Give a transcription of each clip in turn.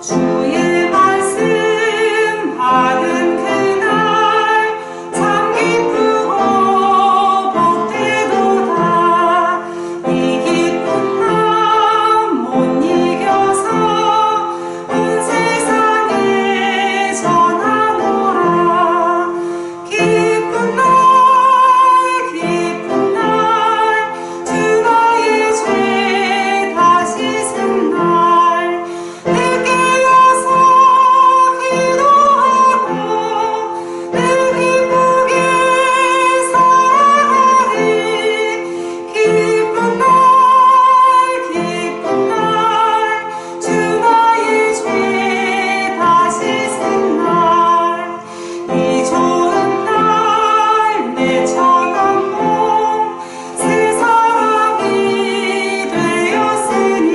주의 말씀 받은 그날 참 기쁘고 복되도다. 이 기쁜 마음 못 이겨서 온 세상에 전하노라. 기쁜 날 주 나의 죄 다 씻은 날 내 깨어서 기도하고 내 기쁘게 살아가리. 기쁜 날 주 나의 죄 다 씻은 날 이 좋은 날 내 천한 몸 새 사람이 되었으니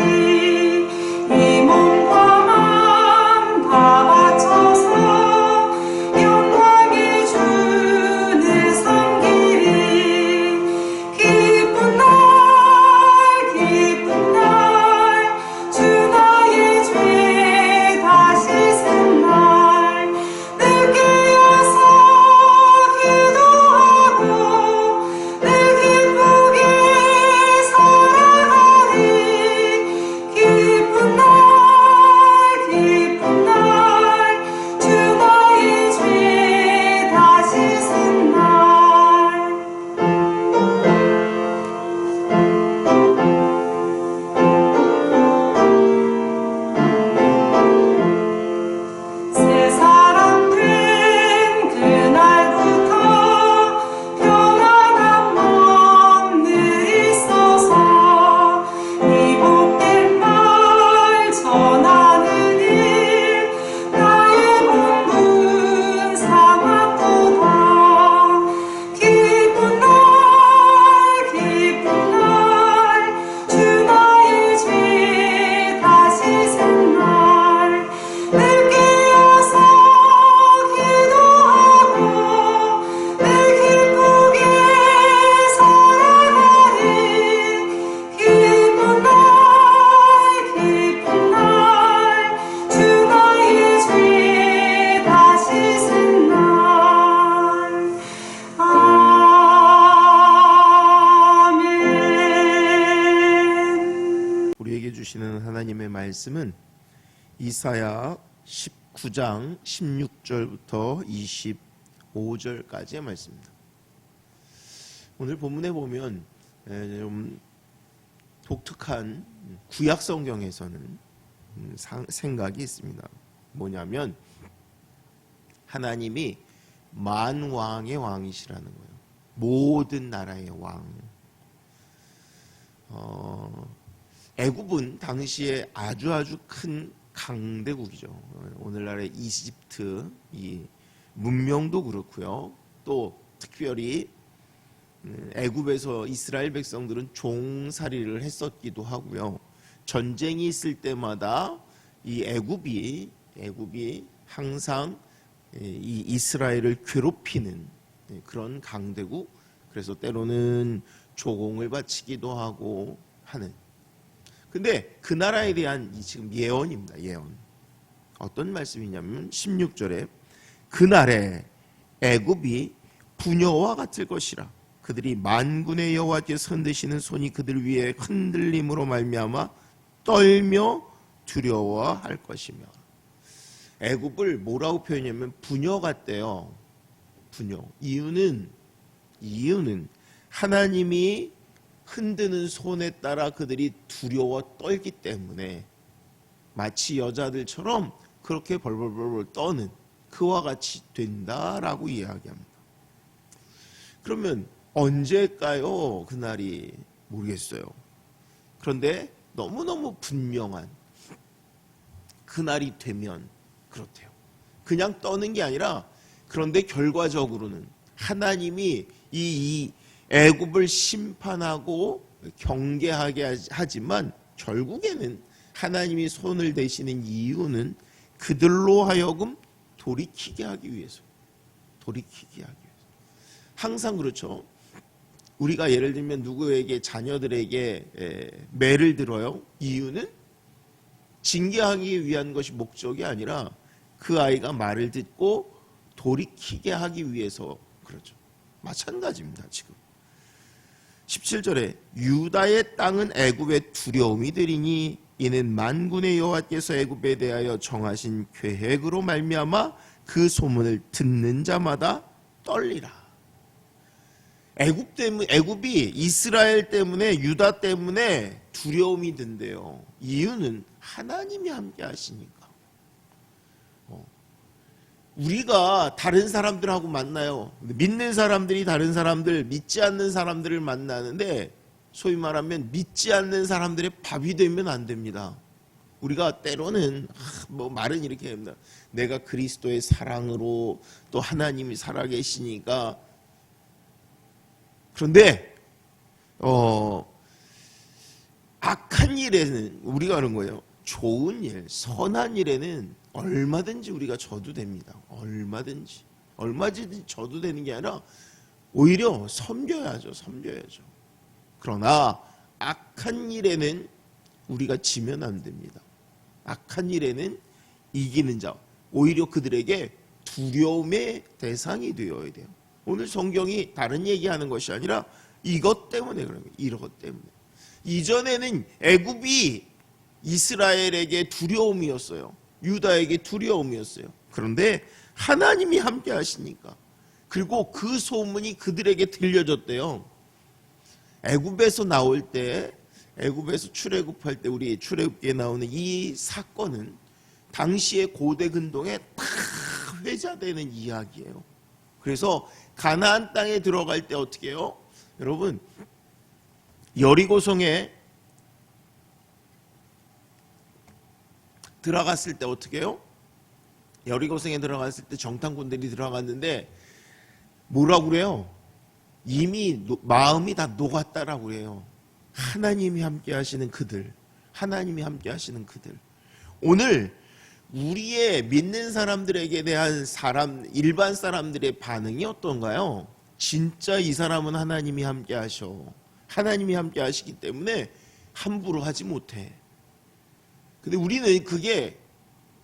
이 몸과 마음 다 바쳐서 영광의 주를 섬기리. 기쁜 날 주 나의 죄 다 씻은 날 내 깨어서 기도하고 내 기쁘게 살아가리. 기쁜 날 주 나의 죄 다 씻은 날 새 사람 된 그날부터 평안한 마음 늘 있어서 이 복된 말 전하는 일 나의 본분 삼았도다. 기쁜 날 주 나의 죄 다 씻은 날 내 깨어서 기도하고 내 기쁘게 살아가리. 기쁜 날 주 나의 죄 다 씻은 날 아멘. 우리에게 주시는 하나님의 말씀은 이사야 19장 16절부터 25절까지의 말씀입니다. 오늘 본문에 보면 좀 독특한 구약 성경에서는 생각이 있습니다. 뭐냐면 하나님이 만왕의 왕이시라는 거예요. 모든 나라의 왕. 애굽은 당시에 아주 큰 강대국이죠. 오늘날의 이집트 이 문명도 그렇고요. 또 특별히 애굽에서 이스라엘 백성들은 종살이를 했었기도 하고요. 전쟁이 있을 때마다 이 애굽이 항상 이 이스라엘을 괴롭히는 그런 강대국. 그래서 때로는 조공을 바치기도 하고 하는. 근데 그 나라에 대한 지금 예언입니다. 예언. 어떤 말씀이냐면 16절에 그날에 애굽이 부녀와 같을 것이라. 그들이 만군의 여호와께서 흔드시는 손이 그들 위에 흔들림으로 말미암아 떨며 두려워할 것이며. 애굽을 뭐라고 표현하냐면 부녀 같대요. 부녀. 이유는 하나님이 흔드는 손에 따라 그들이 두려워 떨기 때문에 마치 여자들처럼 그렇게 벌벌벌 떠는 그와 같이 된다라고 이야기합니다. 그러면 언제일까요? 그날이 모르겠어요. 그런데 너무너무 분명한 그날이 되면 그렇대요. 그냥 떠는 게 아니라 그런데 결과적으로는 하나님이 이 애굽을 심판하고 경계하게 하지만 결국에는 하나님이 손을 대시는 이유는 그들로 하여금 돌이키게 하기 위해서. 항상 그렇죠. 우리가 예를 들면 누구에게 자녀들에게 매를 들어요. 이유는 징계하기 위한 것이 목적이 아니라 그 아이가 말을 듣고 돌이키게 하기 위해서 그러죠. 마찬가지입니다. 지금 17절에 유다의 땅은 애굽의 두려움이 되리니 이는 만군의 여호와께서 애굽에 대하여 정하신 계획으로 말미암아 그 소문을 듣는 자마다 떨리라. 애굽이 이스라엘 때문에 유다 때문에 두려움이 든대요. 이유는 하나님이 함께 하시니까. 우리가 다른 사람들하고 만나요. 믿는 사람들이 다른 사람들, 믿지 않는 사람들을 만나는데 소위 말하면 믿지 않는 사람들의 밥이 되면 안 됩니다. 우리가 때로는 말은 이렇게 합니다. 내가 그리스도의 사랑으로 또 하나님이 살아계시니까. 그런데 악한 일에는 우리가 하는 거예요. 좋은 일, 선한 일에는 얼마든지 우리가 져도 됩니다. 얼마든지 져도 되는 게 아니라 오히려 섬겨야죠. 그러나 악한 일에는 우리가 지면 안 됩니다. 악한 일에는 이기는 자, 오히려 그들에게 두려움의 대상이 되어야 돼요. 오늘 성경이 다른 얘기하는 것이 아니라 이것 때문에 그런 거예요. 이것 때문에. 이전에는 애굽이 이스라엘에게 두려움이었어요. 유다에게 두려움이었어요. 그런데 하나님이 함께 하시니까, 그리고 그 소문이 그들에게 들려졌대요. 애굽에서 나올 때, 애굽에서 출애굽할 때 우리 출애굽기에 나오는 이 사건은 당시의 고대 근동에 다 회자되는 이야기예요. 그래서 가나안 땅에 들어갈 때 어떻게 해요? 여러분, 여리고성에 들어갔을 때 어떻게 해요? 여리고성에 들어갔을 때 정탐꾼들이 들어갔는데 뭐라고 그래요? 이미 마음이 다 녹았다라고 그래요. 하나님이 함께 하시는 그들, 하나님이 함께 하시는 그들. 오늘 우리의 믿는 사람들에게 대한 일반 사람들의 반응이 어떤가요? 진짜 이 사람은 하나님이 함께 하셔. 하나님이 함께 하시기 때문에 함부로 하지 못해. 근데 우리는 그게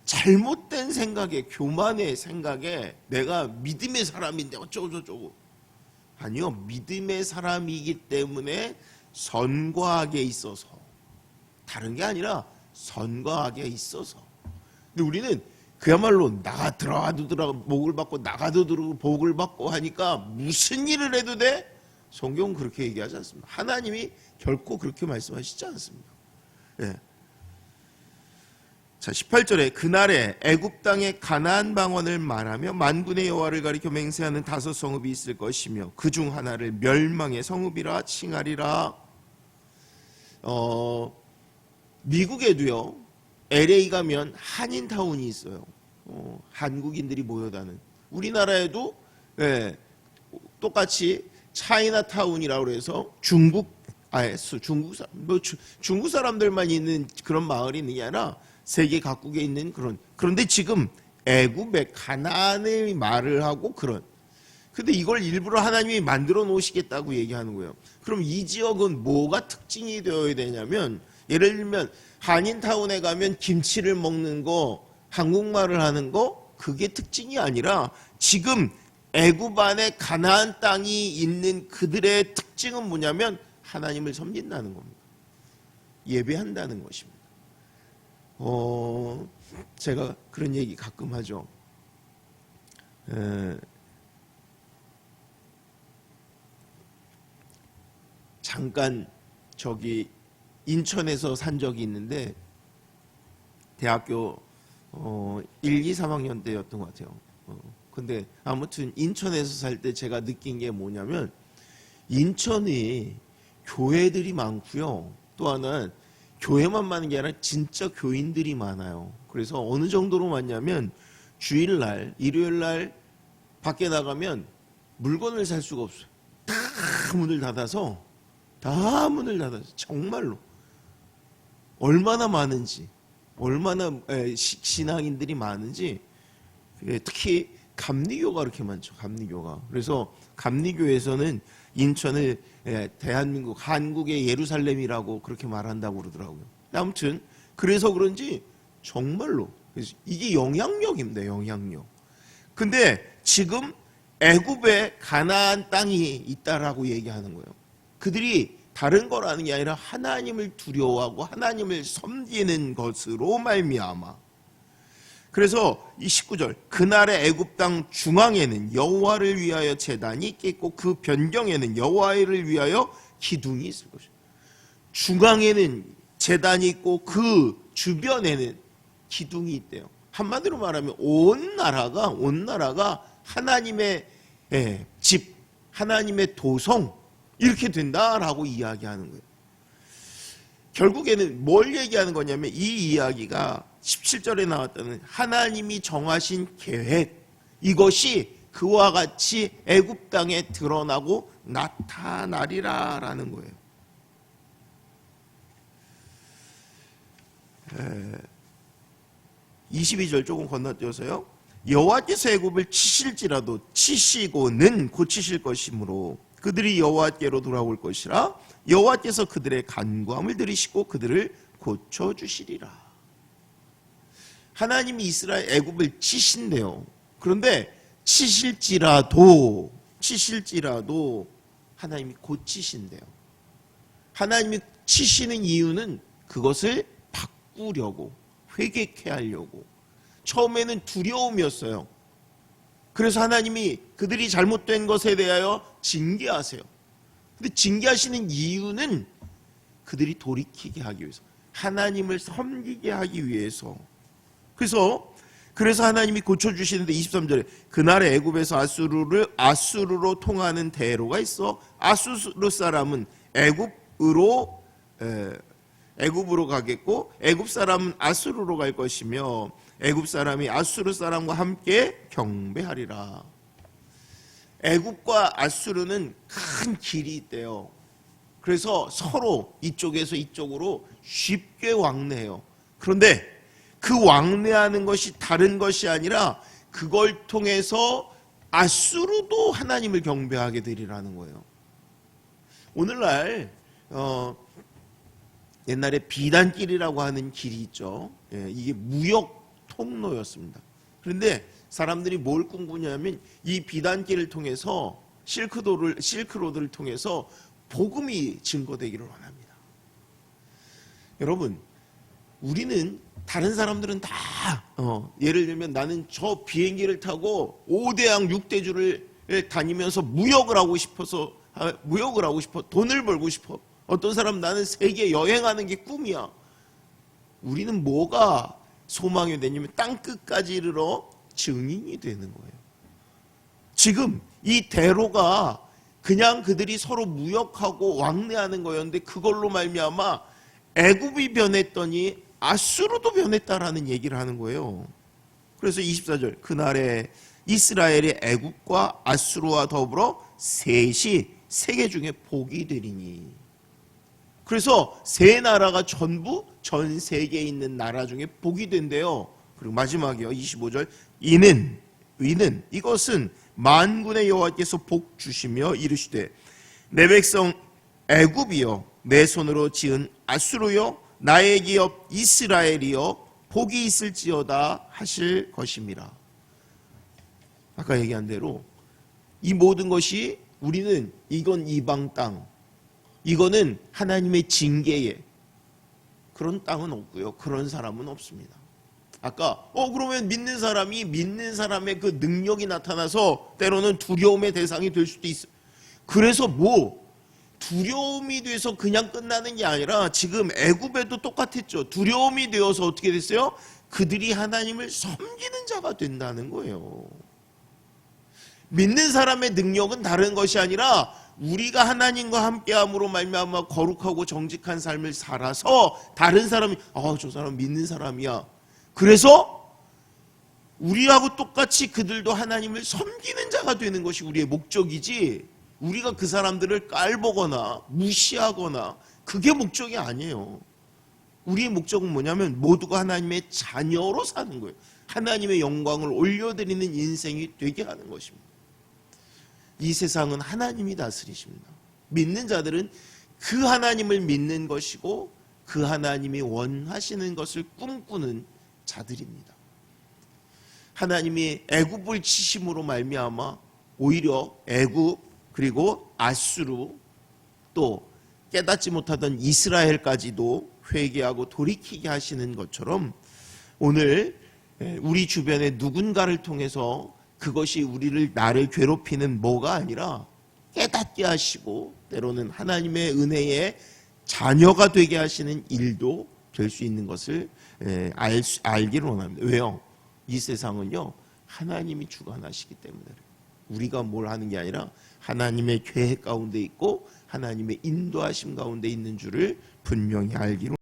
잘못된 생각에, 교만의 생각에 내가 믿음의 사람인데 어쩌고저쩌고. 아니요, 믿음의 사람이기 때문에 선과하게 있어서, 다른 게 아니라 선과하게 있어서. 근데 우리는 그야말로 들어가도 들어가 복을 받고 나가도 들어가 복을 받고 하니까 무슨 일을 해도 돼? 성경은 그렇게 얘기하지 않습니다. 하나님이 결코 그렇게 말씀하시지 않습니다. 예. 자, 18절에 그날에 애굽 땅의 가나안 방언을 말하며 만군의 여호와를 가리켜 맹세하는 5 성읍이 있을 것이며 그 중 하나를 멸망의 성읍이라 칭하리라. 미국에도요, LA 가면 한인타운이 있어요. 한국인들이 모여다는. 우리나라에도 똑같이 차이나타운이라고 해서 중국 사람들만 있는 그런 마을이 있는 게 아니라 세계 각국에 있는 그런. 그런데 지금 애굽의 가나안의 말을 하고 그런. 근데 이걸 일부러 하나님이 만들어 놓으시겠다고 얘기하는 거예요. 그럼 이 지역은 뭐가 특징이 되어야 되냐면, 예를 들면 한인타운에 가면 김치를 먹는 거, 한국말을 하는 거, 그게 특징이 아니라 지금 애굽 안에 가나안 땅이 있는 그들의 특징은 뭐냐면 하나님을 섬긴다는 겁니다. 예배한다는 것입니다. 제가 그런 얘기 가끔 하죠. 잠깐 인천에서 산 적이 있는데 대학교 1, 2, 3학년 때였던 것 같아요. 근데 아무튼 인천에서 살 때 제가 느낀 게 뭐냐면, 인천이 교회들이 많고요. 또 하나는 교회만 많은 게 아니라 진짜 교인들이 많아요. 그래서 어느 정도로 많냐면 주일날, 일요일날 밖에 나가면 물건을 살 수가 없어요. 다 문을 닫아서 정말로 얼마나 많은지, 얼마나 신앙인들이 많은지. 특히 감리교가 그렇게 많죠. 감리교가. 그래서 감리교에서는 인천을 대한민국, 한국의 예루살렘이라고 그렇게 말한다고 그러더라고요. 아무튼 그래서 그런지 정말로. 그래서 이게 영향력입니다. 영향력. 근데 지금 애굽에 가나안 땅이 있다라고 얘기하는 거예요. 그들이 다른 거라는 게 아니라 하나님을 두려워하고 하나님을 섬기는 것으로 말미암아. 그래서 이 19절, 그날의 애굽 땅 중앙에는 여호와를 위하여 제단이 있겠고 그 변경에는 여호와를 위하여 기둥이 있을 것이다. 중앙에는 제단이 있고 그 주변에는 기둥이 있대요. 한마디로 말하면 온 나라가 하나님의 집, 하나님의 도성 이렇게 된다라고 이야기하는 거예요. 결국에는 뭘 얘기하는 거냐면 이 이야기가 17절에 나왔다는 하나님이 정하신 계획, 이것이 그와 같이 애굽 땅에 드러나고 나타나리라라는 거예요. 22절 조금 건너뛰어서요. 여호와께서 애굽을 치실지라도 치시고는 고치실 것이므로 그들이 여호와께로 돌아올 것이라. 여호와께서 그들의 간구함을 들으시고 그들을 고쳐주시리라. 하나님이 이스라엘 애굽을 치신대요. 그런데 치실지라도 하나님이 고치신대요. 하나님이 치시는 이유는 그것을 바꾸려고, 회개케 하려고. 처음에는 두려움이었어요. 그래서 하나님이 그들이 잘못된 것에 대하여 징계하세요. 근데 징계하시는 이유는 그들이 돌이키게 하기 위해서, 하나님을 섬기게 하기 위해서. 그래서 하나님이 고쳐주시는데 23절에 그날의 애굽에서 아수르로 통하는 대로가 있어 아수르 사람은 애굽으로 가겠고 애굽 사람은 아수르로 갈 것이며 애굽 사람이 아수르 사람과 함께 경배하리라. 애굽과 아수르는 큰 길이 있대요. 그래서 서로 이쪽에서 이쪽으로 쉽게 왕래해요. 그런데 그 왕래하는 것이 다른 것이 아니라 그걸 통해서 아수르도 하나님을 경배하게 되리라는 거예요. 오늘날 옛날에 비단길이라고 하는 길이 있죠. 이게 무역 통로였습니다. 그런데 사람들이 뭘 꿈꾸냐면 이 비단길을 통해서 실크로드를 통해서 복음이 증거되기를 원합니다. 여러분, 우리는 다른 사람들은 다 예를 들면 나는 저 비행기를 타고 5대양 6대주를 다니면서 무역을 하고 싶어 돈을 벌고 싶어. 어떤 사람 나는 세계 여행하는 게 꿈이야. 우리는 뭐가 소망이 되냐면 땅끝까지 이르러 증인이 되는 거예요. 지금 이 대로가 그냥 그들이 서로 무역하고 왕래하는 거였는데 그걸로 말미암아 애굽이 변했더니 아수르도 변했다라는 얘기를 하는 거예요. 그래서 24절 그날에 이스라엘이 애굽과 아수르와 더불어 셋이 세계 중에 복이 되리니. 그래서 세 나라가 전부 전 세계에 있는 나라 중에 복이 된대요. 그리고 마지막이요. 25절 이는 이것은 만군의 여호와께서 복 주시며 이르시되 내 백성 애굽이여 내 손으로 지은 아수르여 나의 기업 이스라엘이여 복이 있을지어다 하실 것임이라. 아까 얘기한 대로 이 모든 것이 우리는 이건 이방 땅, 이거는 하나님의 징계에 그런 땅은 없고요. 그런 사람은 없습니다. 아까 그러면 믿는 사람의 그 능력이 나타나서 때로는 두려움의 대상이 될 수도 있어요. 그래서 두려움이 돼서 그냥 끝나는 게 아니라 지금 애굽에도 똑같았죠. 두려움이 되어서 어떻게 됐어요? 그들이 하나님을 섬기는 자가 된다는 거예요. 믿는 사람의 능력은 다른 것이 아니라 우리가 하나님과 함께함으로 말미암아 거룩하고 정직한 삶을 살아서 다른 사람이 저 사람 믿는 사람이야. 그래서 우리하고 똑같이 그들도 하나님을 섬기는 자가 되는 것이 우리의 목적이지, 우리가 그 사람들을 깔보거나 무시하거나 그게 목적이 아니에요. 우리의 목적은 뭐냐면 모두가 하나님의 자녀로 사는 거예요. 하나님의 영광을 올려드리는 인생이 되게 하는 것입니다. 이 세상은 하나님이 다스리십니다. 믿는 자들은 그 하나님을 믿는 것이고 그 하나님이 원하시는 것을 꿈꾸는 자들입니다. 하나님이 애굽을 치심으로 말미암아 오히려 애굽 그리고 아수르 또 깨닫지 못하던 이스라엘까지도 회개하고 돌이키게 하시는 것처럼 오늘 우리 주변에 누군가를 통해서 그것이 나를 괴롭히는 뭐가 아니라 깨닫게 하시고 때로는 하나님의 은혜의 자녀가 되게 하시는 일도 될 수 있는 것을 알기를 원합니다. 왜요? 이 세상은요 하나님이 주관하시기 때문에 우리가 뭘 하는 게 아니라 하나님의 계획 가운데 있고 하나님의 인도하심 가운데 있는 줄을 분명히 알기로